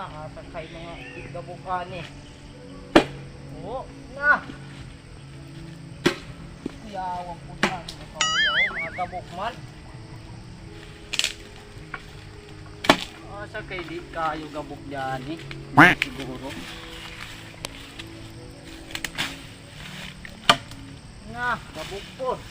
Nakasakay mga igabukan eh. Oo, na. Yawag po na. Mga gabukman. Sa kay di kayo gabok dyan eh. Siguro. Na, gabok po.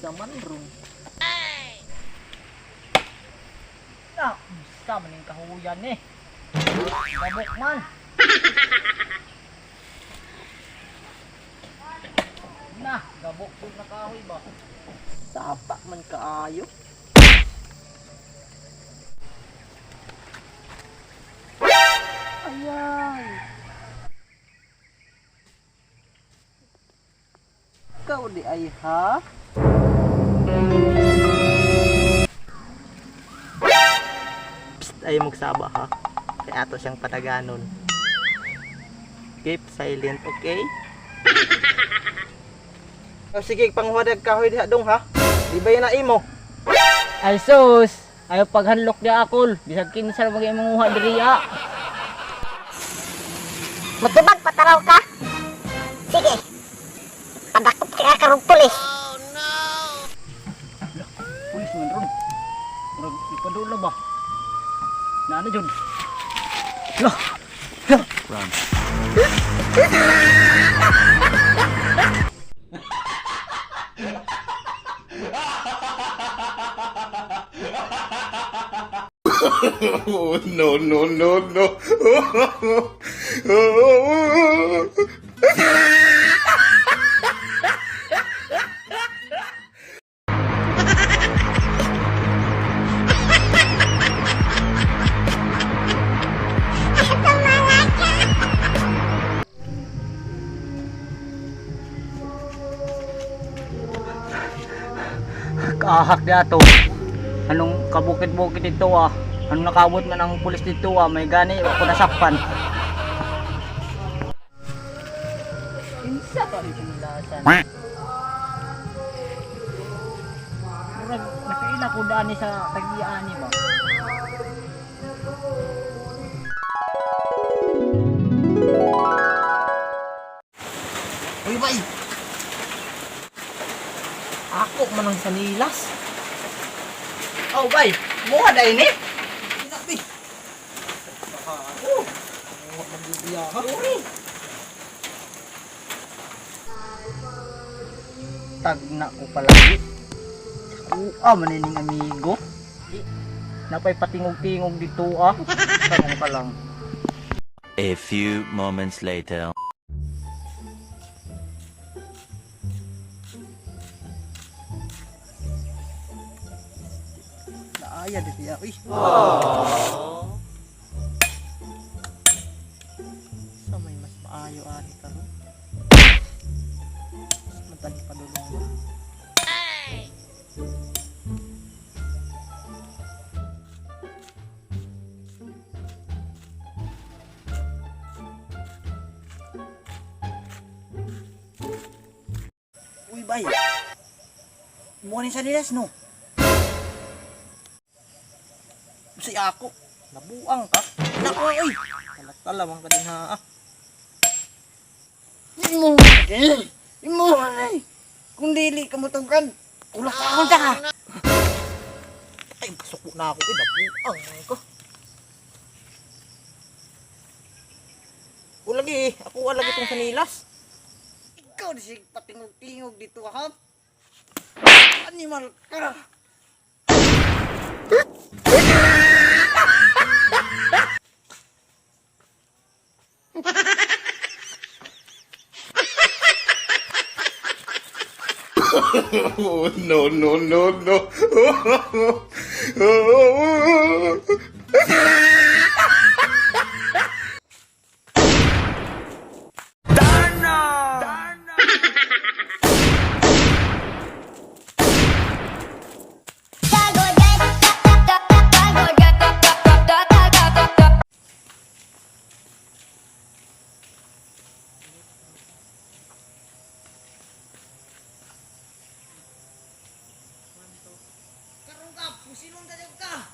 Zaman ron. Na, bisa maning kahuyan eh. Gabok man. Na, gabok po na kahoy ba? Sapa man kaayo. Ayan. Kau di ay ha? Psst, ayaw magsaba ha. Kaya ato siyang pataganon. Keep silent, okay? Sige, panghuwadag kahoy diha dong ha. Di ba yun na imo? Ay sus, ayaw paghanlok di akol. Bisag kinsal bagay manguha diriya. Magdubag pataraw ka? Sige. Padakot ka karong pulis. Pulis man ron. Murag ipadula ba? Naana dyan? Lah! Lah! Run. Oh, no, no, no, no. Kaahak na to. Anong kabukit-bukit dito ah. Anong nakabot man ang pulis dito ah. May gani ako nasakpan. Insa pa rin sinilasan. Murag nakaila ko daan sa tagiaan ni ba? Uy bay! Ako man ang sanilas. Oh, bay, muha dahil ni. Sinabi. Oh, magbibiya ka. Tagna ko palagi. Manining amigo. Napay patingog-tingog dito ah. Tanong ka lang. A few moments later. Naaya dito ya. Uy. Sa may mas maayo ani ka ro. Matali pa dulong ba? Uy bay. Mo ni sa nilas no. Si ako, nabuang ka. Nako oy. Talat-tala man ka din ha. Imo ay. Kung dili ka motugan, ulak ka ka. Ay, kasuko na ako nabuang ko. Ulagi, ako alagi itong sanilas. Ikaw di sig patingog-tingog dito ha. Animal ka. Oh, no, no, no, no. Karong ka, pusilong tayo ka.